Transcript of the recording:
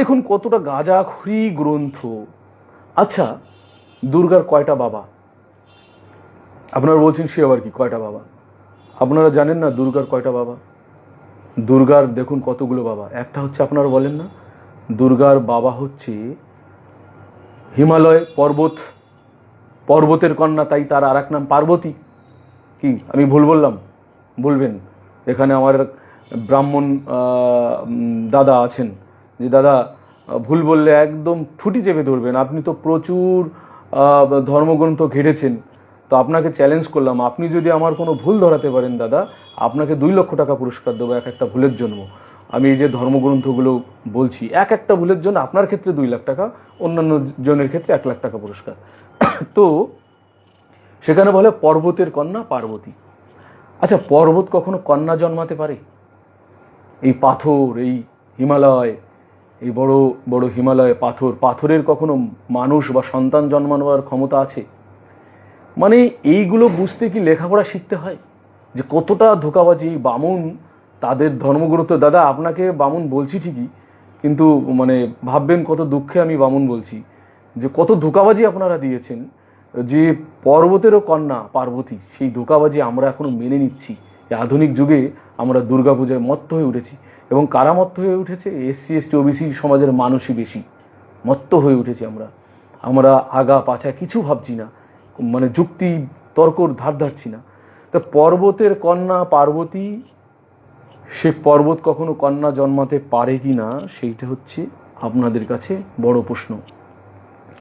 দেখুন কতটা গাঁজাখুরি গ্রন্থ। আচ্ছা, দুর্গার কয়টা বাবা? আপনারা বলছেন সে আবার কি কয়টা বাবা? আপনারা জানেন না দুর্গার কয়টা বাবা? দুর্গার দেখুন কতগুলো বাবা। একটা হচ্ছে, আপনারা বলেন না, দুর্গার বাবা হচ্ছে হিমালয় পর্বত, পর্বতের কন্যা, তাই তার আর এক নাম পার্বতী। কি আমি ভুল বললাম? বলবেন। এখানে আমার ব্রাহ্মণ দাদা আছেন, যে দাদা ভুল বললে একদম ঠুটি চেপে ধরবেন। আপনি তো প্রচুর ধর্মগ্রন্থ ঘেটেছেন, তো আপনাকে চ্যালেঞ্জ করলাম, আপনি যদি আমার কোনো ভুল ধরাতে পারেন দাদা, আপনাকে 2 লক্ষ টাকা পুরস্কার দেবো এক একটা ভুলের জন্য। আমি এই যে ধর্মগ্রন্থগুলো বলছি, এক একটা ভুলের জন্য আপনার ক্ষেত্রে 2 লাখ টাকা, অন্যান্য জনের ক্ষেত্রে 1 লাখ টাকা পুরস্কার। তো সেখানে বলে পর্বতের কন্যা পার্বতী। আচ্ছা, পর্বত কখনো কন্যা জন্মাতে পারে? এই পাথর, এই হিমালয়, এই বড় বড় হিমালয় পাথরের কখনো মানুষ বা সন্তান জন্মানোর ক্ষমতা আছে? মানে এইগুলো বুঝতে কি লেখাপড়া শিখতে হয়? যে কতটা ধোঁকাবাজি বামুন তাদের ধর্মগ্রন্থ। দাদা আপনাকে বামুন বলছি ঠিকই, কিন্তু মানে ভাববেন কত দুঃখে আমি বামুন বলছি, যে কত ধোঁকাবাজি আপনারা দিয়েছেন। যে পর্বতেরও কন্যা পার্বতী, সেই ধোঁকাবাজি আমরা এখনো মেনে নিচ্ছি। আধুনিক যুগে আমরা দুর্গাপূজায় মত্ত হয়ে উঠেছি। এবং কারা মত্ত হয়ে উঠেছে? এসসি এসটি ওবিসি সমাজের মানুষই বেশি মত্ত হয়ে উঠেছি আমরা। আমরা আগা পাছা কিছু ভাবছি না, মানে যুক্তি তর্কর ধার ধারছি না। তা পর্বতের কন্যা পার্বতী, সে পর্বত কখনো কন্যা জন্মাতে পারে কি না, সেইটা হচ্ছে আপনাদের কাছে বড় প্রশ্ন।